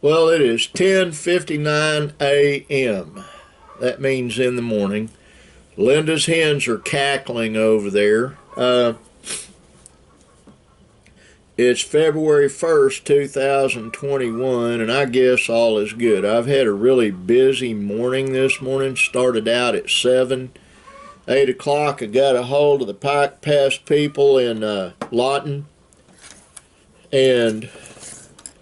Well, it is 10:59 a.m. That means in the morning. Linda's hens are cackling over there. It's February 1st, 2021, and I guess all is good. I've had a really busy morning this morning. Started out at 7, 8 o'clock. I got a hold of the Pike Pass people in Lawton, and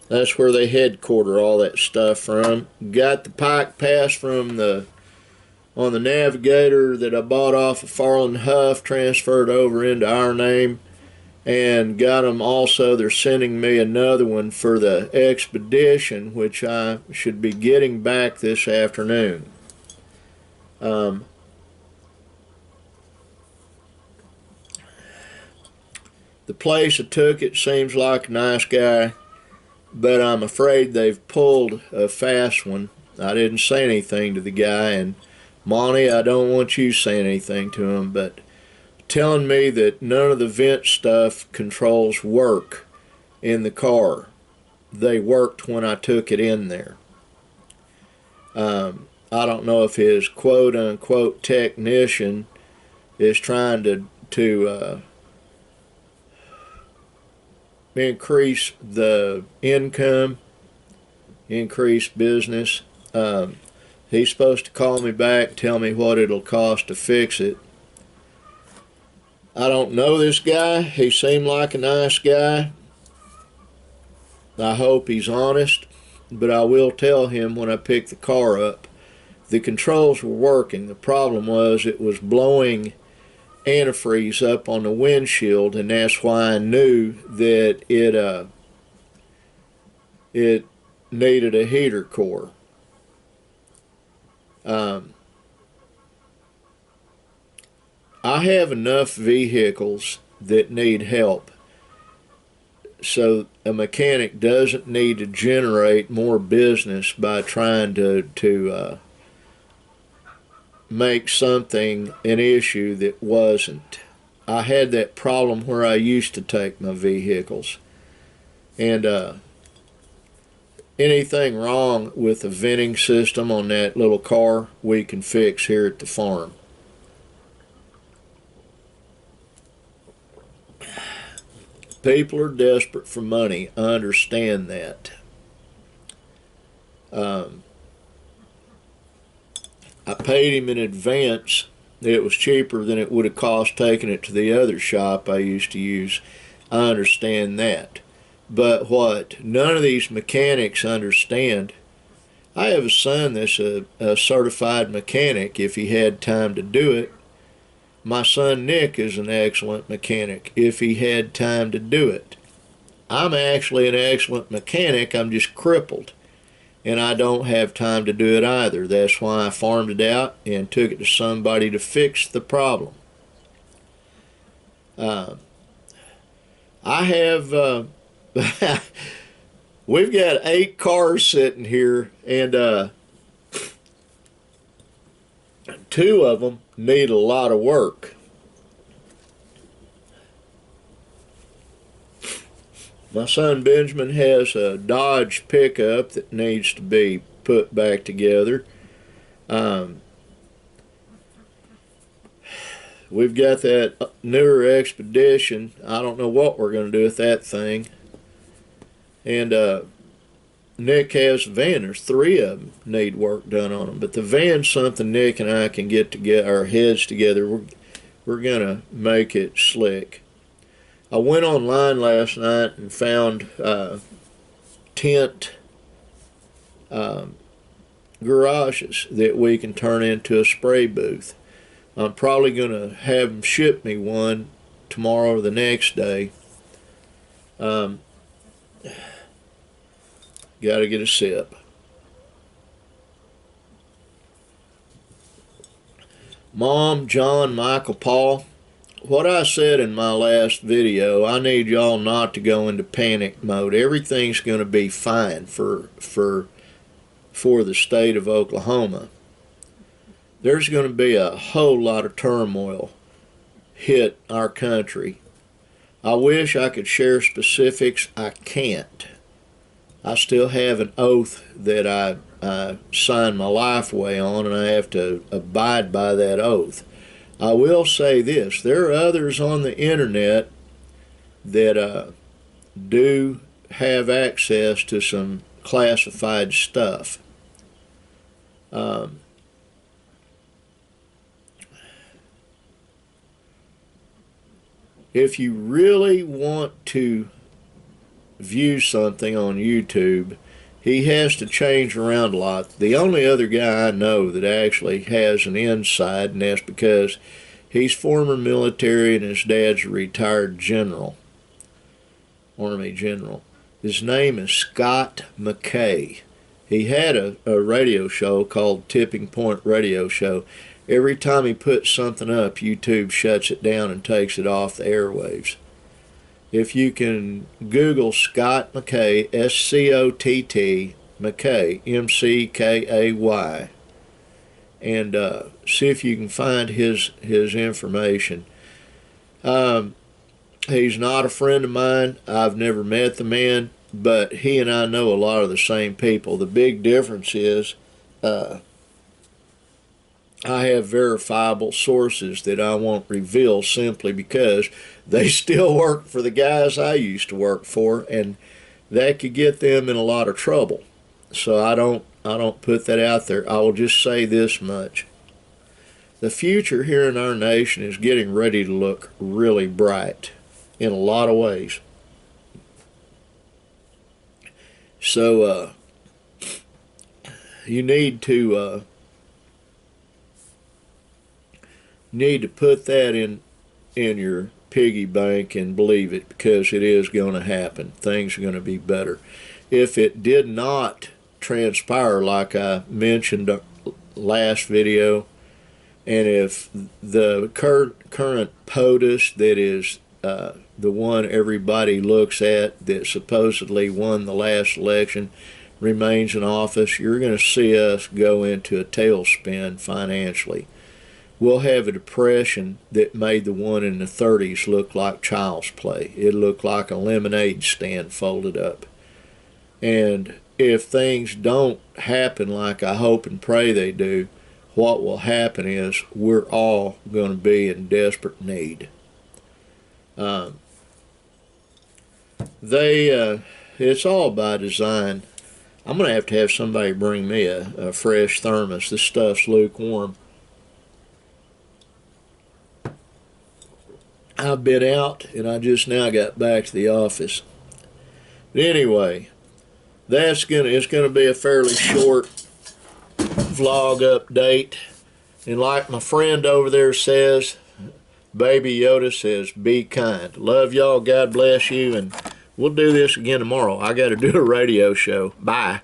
that's where they headquarter all that stuff from. Got the Pike Pass from on the Navigator that I bought off of Farland Huff, transferred over into our name, and got them also. They're sending me another one for the Expedition, which I should be getting back this afternoon. The place I took it seems like a nice guy, but I'm afraid they've pulled a fast one. I didn't say anything to the guy, and Monty, I don't want you saying anything to him, but telling me that none of the vent stuff controls work in the car. They worked when I took it in there. I don't know if his quote-unquote technician is trying to increase the income, increase business. He's supposed to call me back, tell me what it'll cost to fix it. I don't know this guy. He seemed like a nice guy. I hope he's honest, but I will tell him when I pick the car up. The controls were working. The problem was it was blowing antifreeze up on the windshield, and that's why I knew that it needed a heater core. I have enough vehicles that need help, so a mechanic doesn't need to generate more business by trying to make something an issue that wasn't. I had that problem where I used to take my vehicles, and anything wrong with the venting system on that little car we can fix here at the farm. People are desperate for money. I understand that. I paid him in advance. It was cheaper than it would have cost taking it to the other shop I used to use. I understand that. But what none of these mechanics understand, I have a son that's a certified mechanic if he had time to do it. My son Nick is an excellent mechanic if he had time to do it. I'm actually an excellent mechanic. I'm just crippled, and I don't have time to do it either. That's why I farmed it out and took it to somebody to fix the problem. I have we've got 8 cars sitting here, and 2 of them need a lot of work. My son Benjamin has a Dodge pickup that needs to be put back together. We've got that newer Expedition. I don't know what we're going to do with that thing. And Nick has a van. There's 3 of them need work done on them. But the van's something Nick and I can get our heads together. We're going to make it slick. I went online last night and found tent garages that we can turn into a spray booth. I'm probably going to have them ship me one tomorrow or the next day. Got to get a sip. Mom, John, Michael, Paul, what I said in my last video, I need y'all not to go into panic mode. Everything's going to be fine for the state of Oklahoma. There's going to be a whole lot of turmoil hit our country. I wish I could share specifics. I can't. I still have an oath that I signed my life away on, and I have to abide by that oath. I will say this: there are others on the internet that do have access to some classified stuff. If you really want to view something on YouTube, he has to change around a lot. The only other guy I know that actually has an inside, and that's because he's former military and his dad's a retired general, Army general. His name is Scott McKay. He had a radio show called Tipping Point Radio Show. Every time he puts something up, YouTube shuts it down and takes it off the airwaves. If you can Google Scott McKay, S-C-O-T-T, McKay, M-C-K-A-Y, and see if you can find his information. He's not a friend of mine. I've never met the man, but he and I know a lot of the same people. The big difference is I have verifiable sources that I won't reveal simply because they still work for the guys I used to work for, and that could get them in a lot of trouble. So I don't put that out there. I will just say this much. The future here in our nation is getting ready to look really bright in a lot of ways. So you need to put that in your piggy bank and believe it, because it is going to happen. Things are going to be better. If it did not transpire like I mentioned last video, and if the current POTUS that is the one everybody looks at that supposedly won the last election remains in office, you're going to see us go into a tailspin financially. We'll have a depression that made the one in the 30s look like child's play. It looked like a lemonade stand folded up. And if things don't happen like I hope and pray they do, what will happen is we're all going to be in desperate need. It's all by design. I'm going to have somebody bring me a fresh thermos. This stuff's lukewarm. I've been out, and I just now got back to the office. But anyway, it's gonna be a fairly short vlog update. And like my friend over there says, Baby Yoda says, be kind. Love y'all. God bless you. And we'll do this again tomorrow. I got to do a radio show. Bye.